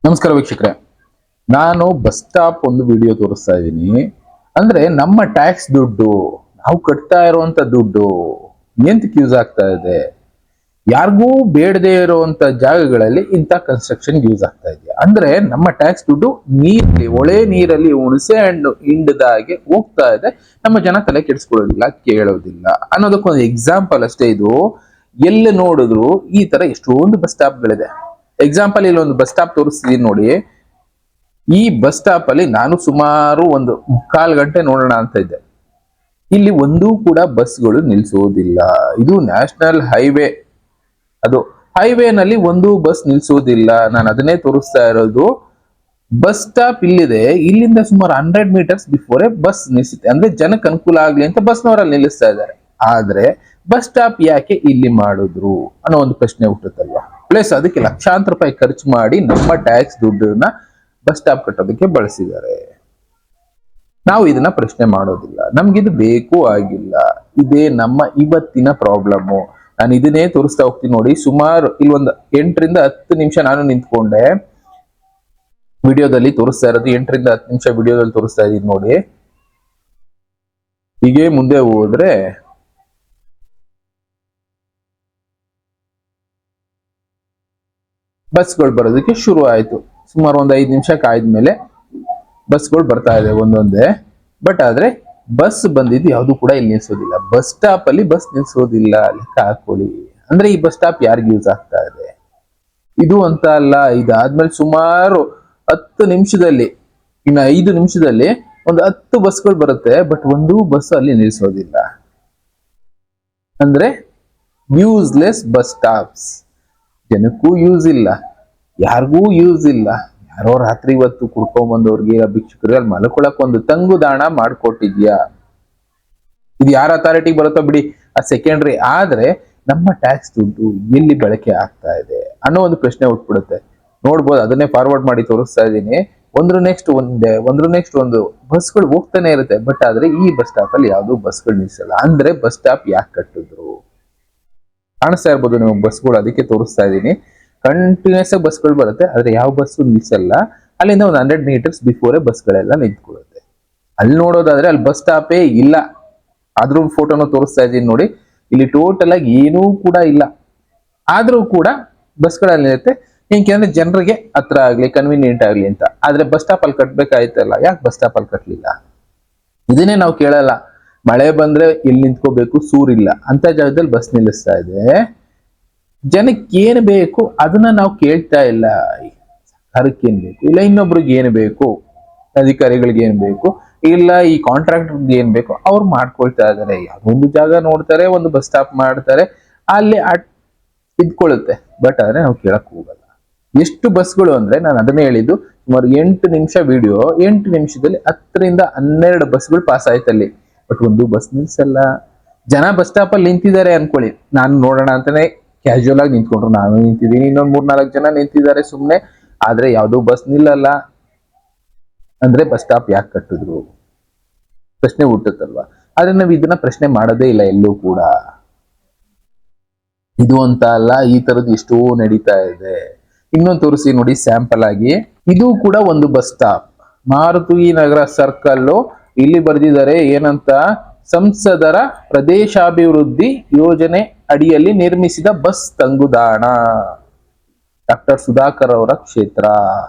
ನಮಸ್ಕಾರ ವೀಕ್ಷಕರೇ, ನಾನು ಬಸ್ ಸ್ಟಾಪ್ ಒಂದು ವಿಡಿಯೋ ತೋರಿಸ್ತಾ ಇದ್ದೀನಿ. ಅಂದ್ರೆ ನಮ್ಮ ಟ್ಯಾಕ್ಸ್ ದುಡ್ಡು, ನಾವು ಕಟ್ತಾ ಇರುವಂತ ದುಡ್ಡು ಎಂತಕ್ಕೆ ಯೂಸ್ ಆಗ್ತಾ ಇದೆ? ಯಾರಿಗೂ ಬೇಡದೇ ಇರುವಂತ ಜಾಗಗಳಲ್ಲಿ ಇಂಥ ಕನ್ಸ್ಟ್ರಕ್ಷನ್ ಯೂಸ್ ಆಗ್ತಾ ಇದೆಯಾ? ಅಂದ್ರೆ ನಮ್ಮ ಟ್ಯಾಕ್ಸ್ ದುಡ್ಡು ನೀರಲ್ಲಿ, ಒಳೆ ನೀರಲ್ಲಿ ಹುಣಸೆ ಹಣ್ಣು ಹಿಂಡದಾಗೆ ಹೋಗ್ತಾ ಇದೆ. ನಮ್ಮ ಜನ ತಲೆ ಕೆಡಿಸ್ಕೊಳ್ಳೋದಿಲ್ಲ, ಕೇಳೋದಿಲ್ಲ ಅನ್ನೋದಕ್ಕೊಂದು ಎಕ್ಸಾಂಪಲ್ ಅಷ್ಟೇ ಇದು. ಎಲ್ಲಿ ನೋಡಿದ್ರು ಈ ತರ ಎಷ್ಟೊಂದು ಬಸ್ ಸ್ಟಾಪ್ಗಳಿದೆ. ಎಕ್ಸಾಂಪಲ್ ಇಲ್ಲಿ ಒಂದು ಬಸ್ ಸ್ಟಾಪ್ ತೋರಿಸ್ತಿದೀನಿ ನೋಡಿ. ಈ ಬಸ್ ಸ್ಟಾಪ್ ಅಲ್ಲಿ ನಾನು ಸುಮಾರು ಒಂದು 3/4 ಗಂಟೆ ನೋಡೋಣ ಅಂತ ಇದ್ದೆ. ಇಲ್ಲಿ ಒಂದೂ ಕೂಡ ಬಸ್ಗಳು ನಿಲ್ಸೋದಿಲ್ಲ. ಇದು ನ್ಯಾಷನಲ್ ಹೈವೇ. ಅದು ಹೈವೇನಲ್ಲಿ ಒಂದು ಬಸ್ ನಿಲ್ಸೋದಿಲ್ಲ. ನಾನು ಅದನ್ನೇ ತೋರಿಸ್ತಾ ಇರೋದು. ಬಸ್ ಸ್ಟಾಪ್ ಇಲ್ಲಿದೆ, ಇಲ್ಲಿಂದ ಸುಮಾರು 100 ಮೀಟರ್ಸ್ ಬಿಫೋರ್ ಬಸ್ ನಿಲ್ಸುತ್ತೆ. ಅಂದ್ರೆ ಜನಕ್ಕೆ ಅನುಕೂಲ ಆಗ್ಲಿ ಅಂತ ಬಸ್ನವರಲ್ಲಿ ನಿಲ್ಲಿಸ್ತಾ ಇದ್ದಾರೆ. ಆದ್ರೆ ಬಸ್ ಸ್ಟಾಪ್ ಯಾಕೆ ಇಲ್ಲಿ ಮಾಡಿದ್ರು ಅನ್ನೋ ಒಂದು ಪ್ರಶ್ನೆ ಹುಟ್ಟುತ್ತಲ್ವಾ. ಪ್ಲಸ್ ಅದಕ್ಕೆ ಲಕ್ಷಾಂತರ ರೂಪಾಯಿ ಖರ್ಚು ಮಾಡಿ ನಮ್ಮ ಟ್ಯಾಕ್ಸ್ ದುಡ್ಡನ್ನ ಬಸ್ ಸ್ಟಾಪ್ ಕಟ್ಟೋದಕ್ಕೆ ಬಳಸಿದ್ದಾರೆ. ನಾವು ಇದನ್ನ ಪ್ರಶ್ನೆ ಮಾಡೋದಿಲ್ಲ, ನಮ್ಗಿದು ಬೇಕು ಆಗಿಲ್ಲ. ಇದೇ ನಮ್ಮ ಇವತ್ತಿನ ಪ್ರಾಬ್ಲಮ್. ನಾನು ಇದನ್ನೇ ತೋರಿಸ್ತಾ ಹೋಗ್ತೀನಿ ನೋಡಿ. ಸುಮಾರು ಇಲ್ಲಿ ಒಂದು 8 ರಿಂದ 10 ನಿಮಿಷ ನಾನು ನಿಂತ್ಕೊಂಡೆ. ವಿಡಿಯೋದಲ್ಲಿ ತೋರಿಸ್ತಾ ಇರೋದು 8 ರಿಂದ 10 ನಿಮಿಷ ವಿಡಿಯೋದಲ್ಲಿ ತೋರಿಸ್ತಾ ಇದೀನಿ ನೋಡಿ. ಹೀಗೆ ಮುಂದೆ ಹೋದ್ರೆ ಬಸ್ಗಳು ಬರೋದಕ್ಕೆ ಶುರು ಆಯ್ತು. ಸುಮಾರು ಒಂದು 5 ನಿಮಿಷ ಕಾಯ್ದ್ಮೇಲೆ ಬಸ್ಗಳು ಬರ್ತಾ ಇದೆ ಒಂದೊಂದೇ. ಬಟ್ ಆದ್ರೆ ಬಸ್ ಬಂದಿದ್ದು ಯಾವುದು ಕೂಡ ಇಲ್ಲಿ ನಿಲ್ಸೋದಿಲ್ಲ. ಬಸ್ ಸ್ಟಾಪ್ ಅಲ್ಲಿ ಬಸ್ ನಿಲ್ಸೋದಿಲ್ಲ, ಲೆಕ್ಕ ಹಾಕೊಳ್ಳಿ. ಅಂದ್ರೆ ಈ ಬಸ್ ಸ್ಟಾಪ್ ಯಾರಿಗೆ ಯೂಸ್ ಆಗ್ತಾ ಇದೆ? ಇದು ಅಂತ ಅಲ್ಲ. ಇದಾದ್ಮೇಲೆ ಸುಮಾರು 10 ನಿಮಿಷದಲ್ಲಿ, ಇನ್ನು 5 ನಿಮಿಷದಲ್ಲಿ ಒಂದು 10 ಬಸ್ಗಳು ಬರುತ್ತೆ. ಬಟ್ ಒಂದು ಬಸ್ ಅಲ್ಲಿ ನಿಲ್ಸೋದಿಲ್ಲ. ಅಂದ್ರೆ ಯೂಸ್ಲೆಸ್ ಬಸ್ ಸ್ಟಾಪ್ಸ್. ಜನಕ್ಕೂ ಯೂಸ್ ಇಲ್ಲ, ಯಾರಿಗೂ ಯೂಸ್ ಇಲ್ಲ. ಯಾರೋ ರಾತ್ರಿ ಹೊತ್ತು ಕುಡ್ಕೊಂಡ್ ಬಂದವ್ರಿಗೆ, ಭಿಕ್ಷುಕರಿಗೆ ಅಲ್ಲಿ ಮಲ್ಕೊಳಕ್ ಒಂದು ತಂಗುದಾಣ ಮಾಡ್ಕೊಟ್ಟಿದ್ಯಾ? ಇದು ಯಾರ ಅಥಾರಿಟಿ ಬರುತ್ತೋ ಬಿಡಿ, ಆ ಸೆಕೆಂಡ್ರಿ. ಆದ್ರೆ ನಮ್ಮ ಟ್ಯಾಕ್ಸ್ ದುಡ್ಡು ಎಲ್ಲಿ ಬಳಕೆ ಆಗ್ತಾ ಇದೆ ಅನ್ನೋ ಒಂದು ಪ್ರಶ್ನೆ ಹುಟ್ಬಿಡುತ್ತೆ. ನೋಡ್ಬೋದು, ಅದನ್ನೇ ಫಾರ್ವರ್ಡ್ ಮಾಡಿ ತೋರಿಸ್ತಾ ಇದ್ದೀನಿ. ಒಂದ್ರ ನೆಕ್ಸ್ಟ್ ಒಂದು ಬಸ್ಗಳು ಹೋಗ್ತಾನೆ ಇರುತ್ತೆ. ಬಟ್ ಆದ್ರೆ ಈ ಬಸ್ ಸ್ಟಾಪ್ ಅಲ್ಲಿ ಯಾವ್ದು ಬಸ್ಗಳು ನಿಲ್ಸಲ್ಲ. ಅಂದ್ರೆ ಬಸ್ ಸ್ಟಾಪ್ ಯಾಕೆ ಕಟ್ಟಿದ್ರು? ಕಾಣಿಸ್ತಾ ಇರ್ಬೋದು ನೀವು ಬಸ್ಗಳು, ಅದಕ್ಕೆ ತೋರಿಸ್ತಾ ಇದ್ದೀನಿ. ಕಂಟಿನ್ಯೂಸ್ ಆಗಿ ಬಸ್ಗಳು ಬರುತ್ತೆ, ಆದ್ರೆ ಯಾವ ಬಸ್ಸು ನಿಲ್ಸಲ್ಲ. ಅಲ್ಲಿಂದ ಒಂದು 100 ಮೀಟರ್ಸ್ ಬಿಫೋರ್ ಬಸ್ಗಳೆಲ್ಲ ನಿಂತ್ಕೊಳ್ಳುತ್ತೆ. ಅಲ್ಲಿ ನೋಡೋದಾದ್ರೆ ಅಲ್ಲಿ ಬಸ್ ಸ್ಟಾಪೇ ಇಲ್ಲ. ಆದ್ರೂ ಫೋಟೋನ ತೋರಿಸ್ತಾ ಇದ್ದೀನಿ ನೋಡಿ. ಇಲ್ಲಿ ಟೋಟಲ್ ಆಗಿ ಏನೂ ಕೂಡ ಇಲ್ಲ. ಆದ್ರೂ ಕೂಡ ಬಸ್ಗಳಲ್ಲಿ ನಿಲ್ಲುತ್ತೆ. ಏನಕ್ಕೆ ಜನರಿಗೆ ಹತ್ರ ಆಗ್ಲಿ, ಕನ್ವೀನಿಯಂಟ್ ಆಗ್ಲಿ ಅಂತ. ಆದ್ರೆ ಬಸ್ ಸ್ಟಾಪ್ ಅಲ್ಲಿ ಕಟ್ಬೇಕಾಯ್ತಲ್ಲ, ಯಾಕೆ ಬಸ್ ಸ್ಟಾಪ್ ಅಲ್ಲಿ ಕಟ್ಲಿಲ್ಲ? ಇದನ್ನೇ ನಾವು ಕೇಳಲ್ಲ. ಮಳೆ ಬಂದ್ರೆ ಎಲ್ಲಿ ನಿಂತ್ಕೋಬೇಕು, ಸೂರಿಲ್ಲ ಅಂತ ಜಾಗದಲ್ಲಿ ಬಸ್ ನಿಲ್ಲಿಸ್ತಾ ಇದೆ. ಜನಕ್ಕೆ ಏನ್ ಬೇಕು ಅದನ್ನ ನಾವು ಕೇಳ್ತಾ ಇಲ್ಲ. ಸರ್ಕಾರಕ್ಕೆ ಏನ್ ಬೇಕು, ಇಲ್ಲ ಇನ್ನೊಬ್ರಿಗೆ ಏನ್ ಬೇಕು, ಅಧಿಕಾರಿಗಳಿಗೆ ಏನ್ ಬೇಕು, ಇಲ್ಲ ಈ ಕಾಂಟ್ರಾಕ್ಟರ್ಗೆ ಏನ್ ಬೇಕು, ಅವ್ರು ಮಾಡ್ಕೊಳ್ತಾ ಇದಾರೆ. ಯಾವ್ದೊಂದು ಜಾಗ ನೋಡ್ತಾರೆ, ಒಂದು ಬಸ್ ಸ್ಟಾಪ್ ಮಾಡ್ತಾರೆ, ಅಲ್ಲಿ ಇದ್ಕೊಳ್ಳುತ್ತೆ. ಬಟ್ ಆದ್ರೆ ನಾವು ಕೇಳಕ್ ಹೋಗಲ್ಲ. ಎಷ್ಟು ಬಸ್ಗಳು ಅಂದ್ರೆ, ನಾನು ಅದನ್ನೇ ಹೇಳಿದ್ದು, ಸುಮಾರು 8 ನಿಮಿಷ ವಿಡಿಯೋ. 8 ನಿಮಿಷದಲ್ಲಿ 10 ರಿಂದ 12 ಬಸ್ಗಳು ಪಾಸ್ ಆಯ್ತಲ್ಲಿ. ಬಟ್ ಒಂದು ಬಸ್ ನಿಲ್ಸಲ್ಲ. ಜನ ಬಸ್ ಸ್ಟಾಪ್ ಅಲ್ಲಿ ನಿಂತಿದ್ದಾರೆ ಅನ್ಕೊಳ್ಳಿ, ನಾನು ನೋಡೋಣ ಅಂತಾನೆ ಕ್ಯಾಶುಯಲ್ ಆಗಿ ನಿಂತ್ಕೊಂಡ್ರು. ನಾನು ನಿಂತಿದ್ದೀನಿ, ಇನ್ನೊಂದ್ 3-4 ಜನ ನಿಂತಿದ್ದಾರೆ ಸುಮ್ನೆ. ಆದ್ರೆ ಯಾವ್ದು ಬಸ್ ನಿಲ್ಲಲ್ಲ. ಅಂದ್ರೆ ಬಸ್ ಸ್ಟಾಪ್ ಯಾಕೆ ಕಟ್ಟಿದ್ರು ಪ್ರಶ್ನೆ ಹುಟ್ಟುತ್ತಲ್ವಾ. ಆದ್ರೆ ನಾವು ಇದನ್ನ ಪ್ರಶ್ನೆ ಮಾಡೋದೇ ಇಲ್ಲ ಎಲ್ಲೂ ಕೂಡ. ಇದು ಅಂತ ಅಲ್ಲ, ಈ ತರದ್ದು ಎಷ್ಟೋ ನಡೀತಾ ಇದೆ. ಇನ್ನೊಂದು ತೋರಿಸಿ ನೋಡಿ ಸ್ಯಾಂಪಲ್ ಆಗಿ. ಇದು ಕೂಡ ಒಂದು ಬಸ್ ಸ್ಟಾಪ್, ಮಾರುತಿ ನಗರ ಸರ್ಕಲ್. ಇಲ್ಲಿ ಬರೆದಿದ್ದಾರೆ ಏನಂತ, ಸಂಸದರ ಪ್ರದೇಶಾಭಿವೃದ್ಧಿ ಯೋಜನೆ ಅಡಿಯಲ್ಲಿ ನಿರ್ಮಿಸಿದ ಬಸ್ ತಂಗುದಾಣ, ಡಾಕ್ಟರ್ ಸುಧಾಕರ್ ಅವರ ಕ್ಷೇತ್ರ.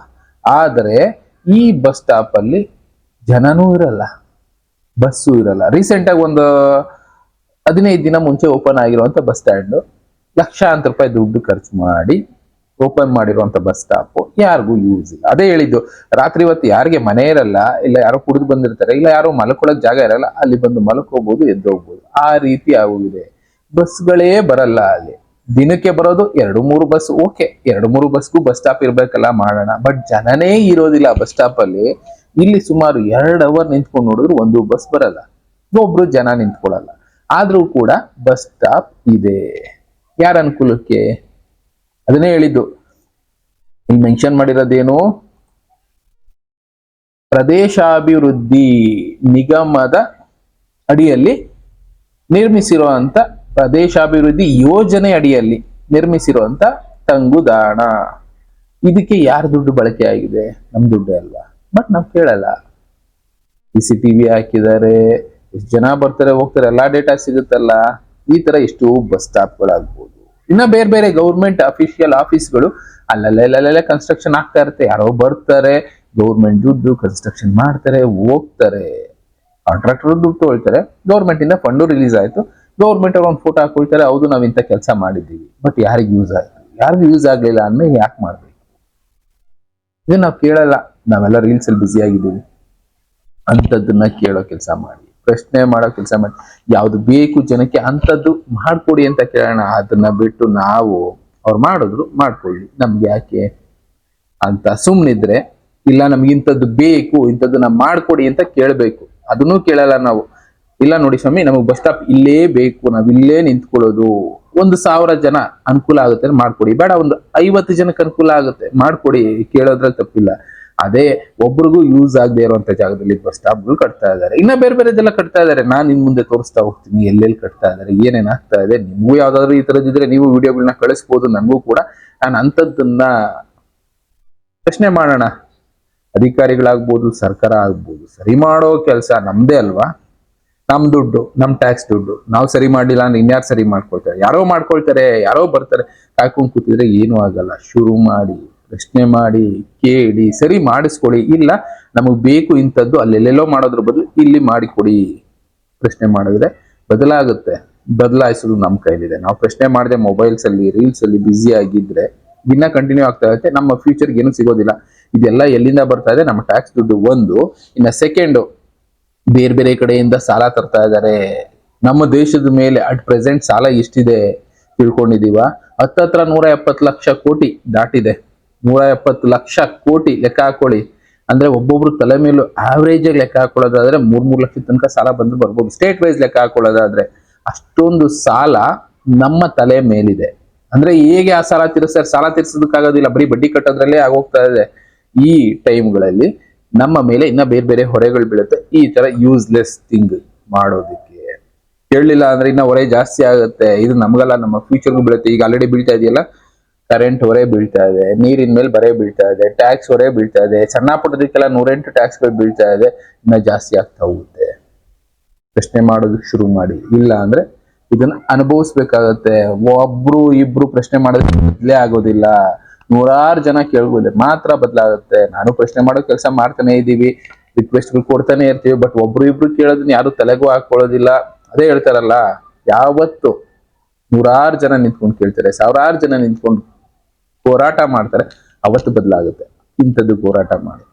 ಆದರೆ ಈ ಬಸ್ ಸ್ಟಾಪ್ ಅಲ್ಲಿ ಜನನೂ ಇರಲ್ಲ, ಬಸ್ಸು ಇರಲ್ಲ. ರೀಸೆಂಟ್ ಆಗಿ ಒಂದು 15 ದಿನ ಮುಂಚೆ ಓಪನ್ ಆಗಿರುವಂತ ಬಸ್ ಸ್ಟ್ಯಾಂಡ್, ಲಕ್ಷಾಂತರ ರೂಪಾಯಿ ದುಡ್ಡು ಖರ್ಚು ಮಾಡಿ ಓಪನ್ ಮಾಡಿರುವಂತ ಬಸ್ ಸ್ಟಾಪ್ ಯಾರಿಗೂ ಯೂಸ್ ಇಲ್ಲ. ಅದೇ ಹೇಳಿದ್ದು, ರಾತ್ರಿ ಹೊತ್ತು ಯಾರಿಗೆ ಮನೆ ಇರಲ್ಲ, ಇಲ್ಲ ಯಾರೋ ಕುಡಿದು ಬಂದಿರ್ತಾರೆ, ಇಲ್ಲ ಯಾರೋ ಮಲ್ಕೊಳಕ್ ಜಾಗ ಇರಲ್ಲ, ಅಲ್ಲಿ ಬಂದು ಮಲ್ಕೋಬಹುದು, ಎದ್ದೋಗ್ಬೋದು. ಆ ರೀತಿ ಆಗೋಗಿದೆ. ಬಸ್ಗಳೇ ಬರಲ್ಲ ಅಲ್ಲಿ. ದಿನಕ್ಕೆ ಬರೋದು 2-3 ಬಸ್. ಓಕೆ, 2-3 ಬಸ್ಗೂ ಬಸ್ ಸ್ಟಾಪ್ ಇರ್ಬೇಕಲ್ಲ, ಮಾಡೋಣ. ಬಟ್ ಜನನೇ ಇರೋದಿಲ್ಲ ಬಸ್ ಸ್ಟಾಪ್ ಅಲ್ಲಿ. ಇಲ್ಲಿ ಸುಮಾರು 2 ಅವರ್ ನಿಂತ್ಕೊಂಡು ನೋಡಿದ್ರು ಒಂದು ಬಸ್ ಬರಲ್ಲ, ಒಬ್ರು ಜನ ನಿಂತ್ಕೊಳ್ಳಲ್ಲ. ಆದ್ರೂ ಕೂಡ ಬಸ್ ಸ್ಟಾಪ್ ಇದೆ. ಯಾರ ಅನುಕೂಲಕ್ಕೆ? ಅದನ್ನೇ ಹೇಳಿದ್ದು. ಇಲ್ಲಿ ಮೆನ್ಷನ್ ಮಾಡಿರೋದೇನು, ಪ್ರದೇಶಾಭಿವೃದ್ಧಿ ನಿಗಮದ ಅಡಿಯಲ್ಲಿ ನಿರ್ಮಿಸಿರುವಂತ, ಪ್ರದೇಶಾಭಿವೃದ್ಧಿ ಯೋಜನೆ ಅಡಿಯಲ್ಲಿ ನಿರ್ಮಿಸಿರುವಂತ ತಂಗುದಾಣ. ಇದಕ್ಕೆ ಯಾರ ದುಡ್ಡು ಬಳಕೆ ಆಗಿದೆ? ನಮ್ ದುಡ್ಡೇ ಅಲ್ವಾ? ಬಟ್ ನಾವ್ ಕೇಳಲ್ಲ. CCTV ಹಾಕಿದ್ದಾರೆ, ಎಷ್ಟು ಜನ ಬರ್ತಾರೆ ಹೋಗ್ತಾರೆ, ಎಲ್ಲಾ ಡೇಟಾ ಸಿಗುತ್ತಲ್ಲ. ಈ ತರ ಎಷ್ಟು ಬಸ್ ಸ್ಟಾಪ್ಗಳಾಗ್ಬೋದು. ಇನ್ನ ಬೇರೆ ಬೇರೆ ಗೌರ್ಮೆಂಟ್ ಅಫಿಷಿಯಲ್ ಆಫೀಸ್ಗಳು ಅಲ್ಲಲ್ಲೇ ಕನ್ಸ್ಟ್ರಕ್ಷನ್ ಆಗ್ತಾ ಇರುತ್ತೆ. ಯಾರೋ ಬರ್ತಾರೆ, ಗೌರ್ಮೆಂಟ್ ದುಡ್ಡು ಕನ್ಸ್ಟ್ರಕ್ಷನ್ ಮಾಡ್ತಾರೆ, ಹೋಗ್ತಾರೆ. ಕಾಂಟ್ರಾಕ್ಟರ್ ದುಡ್ಡು ತಗೊಳ್ತಾರೆ, ಗೌರ್ಮೆಂಟ್ ಇಂದ ಫಂಡು ರಿಲೀಸ್ ಆಯ್ತು, ಗೌರ್ಮೆಂಟ್ ಅವ್ರು ಒಂದು ಫೋಟೋ ಹಾಕೊಳ್ತಾರೆ, ಹೌದು ನಾವ್ ಇಂಥ ಕೆಲಸ ಮಾಡಿದ್ದೀವಿ. ಬಟ್ ಯಾರಿಗೆ ಯೂಸ್ ಆಯ್ತು? ಯಾರಿಗೂ ಯೂಸ್ ಆಗ್ಲಿಲ್ಲ ಅಂದ್ಮೇಲೆ ಯಾಕೆ ಮಾಡ್ಬೇಕು? ಇದು ನಾವ್ ಕೇಳಲ್ಲ. ನಾವೆಲ್ಲ ರೀಲ್ಸ್ ಅಲ್ಲಿ ಬ್ಯುಸಿ ಆಗಿದ್ದೀವಿ. ಅಂಥದ್ದನ್ನ ಕೇಳೋ ಕೆಲಸ ಮಾಡಿ, ಪ್ರಶ್ನೆ ಮಾಡೋ ಕೆಲಸ ಮಾಡಿ. ಯಾವ್ದು ಬೇಕು ಜನಕ್ಕೆ ಅಂಥದ್ದು ಮಾಡ್ಕೊಡಿ ಅಂತ ಕೇಳೋಣ. ಅದನ್ನ ಬಿಟ್ಟು ನಾವು ಅವ್ರು ಮಾಡಿದ್ರು ಮಾಡ್ಕೊಳ್ಳಿ, ನಮ್ಗೆ ಯಾಕೆ ಅಂತ ಸುಮ್ನಿದ್ರೆ, ಇಲ್ಲ ನಮ್ಗೆ ಇಂಥದ್ದು ಬೇಕು, ಇಂಥದ್ದನ್ನ ಮಾಡ್ಕೊಡಿ ಅಂತ ಕೇಳ್ಬೇಕು. ಅದನ್ನೂ ಕೇಳಲ್ಲ ನಾವು. ಇಲ್ಲ ನೋಡಿ ಸ್ವಾಮಿ, ನಮಗ್ ಬಸ್ ಸ್ಟಾಪ್ ಇಲ್ಲೇ ಬೇಕು, ನಾವ್ ಇಲ್ಲೇ ನಿಂತ್ಕೊಳ್ಳೋದು, 1,000 ಜನ ಅನುಕೂಲ ಆಗುತ್ತೆ ಮಾಡ್ಕೊಡಿ. ಬೇಡ, ಒಂದು 50 ಜನಕ್ಕೆ ಅನುಕೂಲ ಆಗುತ್ತೆ ಮಾಡ್ಕೊಡಿ, ಕೇಳೋದ್ರಲ್ಲಿ ತಪ್ಪಿಲ್ಲ. ಅದೇ ಒಬ್ರಿಗೂ ಯೂಸ್ ಆಗದೆ ಇರುವಂತ ಜಾಗದಲ್ಲಿ ಬಸ್ ಸ್ಟಾಪ್ಗಳು ಕಟ್ತಾ ಇದಾರೆ. ಇನ್ನ ಬೇರೆ ಬೇರೆದೆಲ್ಲ ಕಟ್ತಾ ಇದಾರೆ. ನಾನ್ ನಿಮ್ ಮುಂದೆ ತೋರಿಸ್ತಾ ಹೋಗ್ತೀನಿ ಎಲ್ಲೆಲ್ಲಿ ಕಟ್ತಾ ಇದಾರೆ, ಏನೇನ್ ಆಗ್ತಾ ಇದೆ. ನಿಮಗೂ ಯಾವ್ದಾದ್ರು ಈ ತರದಿದ್ರೆ ನೀವು ವಿಡಿಯೋಗಳನ್ನ ಕಳಿಸ್ಬೋದು ನನಗೂ ಕೂಡ. ನಾನು ಅಂಥದ್ದನ್ನ ಪ್ರಶ್ನೆ ಮಾಡೋಣ. ಅಧಿಕಾರಿಗಳಾಗ್ಬೋದು, ಸರ್ಕಾರ ಆಗ್ಬೋದು, ಸರಿ ಮಾಡೋ ಕೆಲಸ ನಮ್ದೇ ಅಲ್ವಾ? ನಮ್ ದುಡ್ಡು, ನಮ್ ಟ್ಯಾಕ್ಸ್ ದುಡ್ಡು. ನಾವು ಸರಿ ಮಾಡ್ಲಿಲ್ಲ ಅಂದ್ರೆ ಇನ್ಯಾರು ಸರಿ ಮಾಡ್ಕೊಳ್ತಾರೆ? ಯಾರೋ ಮಾಡ್ಕೊಳ್ತಾರೆ, ಯಾರೋ ಬರ್ತಾರೆ. ಕಾಯ್ಕೊಂಡ್ ಕೂತಿದ್ರೆ ಏನೂ ಆಗಲ್ಲ. ಶುರು ಮಾಡಿ, ಪ್ರಶ್ನೆ ಮಾಡಿ, ಕೇಳಿ, ಸರಿ ಮಾಡಿಸ್ಕೊಡಿ. ಇಲ್ಲ ನಮಗ್ ಬೇಕು ಇಂಥದ್ದು, ಅಲ್ಲೆಲ್ಲೆಲ್ಲೋ ಮಾಡೋದ್ರ ಬದಲು ಇಲ್ಲಿ ಮಾಡಿಕೊಡಿ. ಪ್ರಶ್ನೆ ಮಾಡಿದ್ರೆ ಬದಲಾಗುತ್ತೆ. ಬದಲಾಯಿಸೋದು ನಮ್ ಕೈಲಿದೆ. ನಾವು ಪ್ರಶ್ನೆ ಮಾಡದೆ ಮೊಬೈಲ್ಸ್ ಅಲ್ಲಿ, ರೀಲ್ಸ್ ಅಲ್ಲಿ ಬ್ಯುಸಿ ಆಗಿದ್ರೆ ದಿನ ಕಂಟಿನ್ಯೂ ಆಗ್ತಾ ಇರುತ್ತೆ. ನಮ್ಮ ಫ್ಯೂಚರ್ಗೆ ಏನು ಸಿಗೋದಿಲ್ಲ. ಇದೆಲ್ಲ ಎಲ್ಲಿಂದ ಬರ್ತಾ ಇದೆ? ನಮ್ಮ ಟ್ಯಾಕ್ಸ್ ದುಡ್ಡು ಒಂದು. ಇನ್ನ ಸೆಕೆಂಡ್, ಬೇರೆ ಬೇರೆ ಕಡೆಯಿಂದ ಸಾಲ ತರ್ತಾ ಇದ್ದಾರೆ. ನಮ್ಮ ದೇಶದ ಮೇಲೆ ಅಟ್ ಪ್ರೆಸೆಂಟ್ ಸಾಲ ಎಷ್ಟಿದೆ ತಿಳ್ಕೊಂಡಿದೀವ? ಹತ್ತತ್ರ 170 ಲಕ್ಷ ಕೋಟಿ ದಾಟಿದೆ. 170 ಲಕ್ಷ ಕೋಟಿ ಲೆಕ್ಕ ಹಾಕೊಳ್ಳಿ. ಅಂದ್ರೆ ಒಬ್ಬೊಬ್ರು ತಲೆ ಮೇಲೂ ಆವರೇಜ್ ಆಗಿ ಲೆಕ್ಕ ಹಾಕೊಳ್ಳೋದಾದ್ರೆ 3 ಲಕ್ಷದ ತನಕ ಸಾಲ ಬಂದು ಬರ್ಬೋದು. ಸ್ಟೇಟ್ ವೈಸ್ ಲೆಕ್ಕ ಹಾಕೊಳ್ಳೋದಾದ್ರೆ ಅಷ್ಟೊಂದು ಸಾಲ ನಮ್ಮ ತಲೆ ಮೇಲಿದೆ. ಅಂದ್ರೆ ಹೇಗೆ ಆ ಸಾಲ ತೀರಿಸ್ತಾರೆ? ಸಾಲ ತೀರ್ಸೋದಕ್ಕಾಗೋದಿಲ್ಲ, ಬರೀ ಬಡ್ಡಿ ಕಟ್ಟೋದ್ರಲ್ಲೇ ಆಗೋಗ್ತಾ ಇದೆ. ಈ ಟೈಮ್ಗಳಲ್ಲಿ ನಮ್ಮ ಮೇಲೆ ಇನ್ನ ಬೇರೆ ಬೇರೆ ಹೊರೆಗಳು ಬೀಳುತ್ತೆ. ಈ ತರ ಯೂಸ್ಲೆಸ್ ಥಿಂಗ್ ಮಾಡೋದಕ್ಕೆ ಕೇಳಲಿಲ್ಲ ಅಂದ್ರೆ ಇನ್ನ ಹೊರೆ ಜಾಸ್ತಿ ಆಗುತ್ತೆ. ಇದು ನಮ್ಗಲ್ಲ, ನಮ್ಮ ಫ್ಯೂಚರ್ಗೂ ಬೀಳುತ್ತೆ. ಈಗ ಆಲ್ರೆಡಿ ಬೀಳ್ತಾ ಇದೆಯಲ್ಲ, ಕರೆಂಟ್ ಹೊರೆ ಬೀಳ್ತಾ ಇದೆ, ನೀರಿನ ಮೇಲೆ ಬರೆ ಬೀಳ್ತಾ ಇದೆ, ಟ್ಯಾಕ್ಸ್ ಹೊರೆ ಬೀಳ್ತಾ ಇದೆ, ಸಣ್ಣ ಪುಟ್ಟದಕ್ಕೆಲ್ಲ 108 ಟ್ಯಾಕ್ಸ್ಗಳು ಬೀಳ್ತಾ ಇದೆ. ಇನ್ನ ಜಾಸ್ತಿ ಆಗ್ತಾ ಹೋಗುತ್ತೆ. ಪ್ರಶ್ನೆ ಮಾಡೋದಕ್ಕೆ ಶುರು ಮಾಡಿ. ಇಲ್ಲ ಅಂದ್ರೆ ಇದನ್ನ ಅನುಭವಿಸ್ಬೇಕಾಗತ್ತೆ. ಒಬ್ರು ಇಬ್ರು ಪ್ರಶ್ನೆ ಮಾಡೋದಕ್ಕೆ ಬದಲೇ ಆಗೋದಿಲ್ಲ. 100 ಜನ ಕೇಳ್ಬೋದೆ ಮಾತ್ರ ಬದಲಾಗುತ್ತೆ. ನಾನು ಪ್ರಶ್ನೆ ಮಾಡೋ ಕೆಲಸ ಮಾಡ್ತಾನೆ ಇದ್ದೀವಿ, ರಿಕ್ವೆಸ್ಟ್ಗಳು ಕೊಡ್ತಾನೆ ಇರ್ತೀವಿ. ಬಟ್ ಒಬ್ರು ಇಬ್ರು ಕೇಳೋದನ್ನ ಯಾರು ತಲೆಗೂ ಹಾಕೊಳ್ಳೋದಿಲ್ಲ. ಅದೇ ಹೇಳ್ತಾರಲ್ಲ, ಯಾವತ್ತು 100 ಜನ ನಿಂತ್ಕೊಂಡು ಕೇಳ್ತಾರೆ, 1000 ಜನ ನಿಂತ್ಕೊಂಡು ಹೋರಾಟ ಮಾಡ್ತಾರೆ, ಅವತ್ತು ಬದಲಾಗುತ್ತೆ. ಇಂಥದ್ದು ಹೋರಾಟ ಮಾಡಿ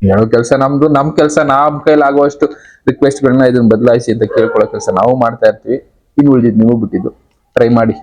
ಹೇಳೋ ಕೆಲಸ ನಮ್ದು. ನಮ್ ಕೆಲಸ ನಮ್ ಕೈಲಿ ಆಗುವಷ್ಟು ರಿಕ್ವೆಸ್ಟ್ಗಳನ್ನ ಇದನ್ನ ಬದಲಾಯಿಸಿ ಅಂತ ಕೇಳ್ಕೊಳ್ಳೋ ಕೆಲಸ ನಾವು ಮಾಡ್ತಾ ಇರ್ತೀವಿ. ಇನ್ನು ಉಳಿದಿದ್ದು ನೀವು ಬಿಟ್ಟಿದ್ದು ಟ್ರೈ ಮಾಡಿ.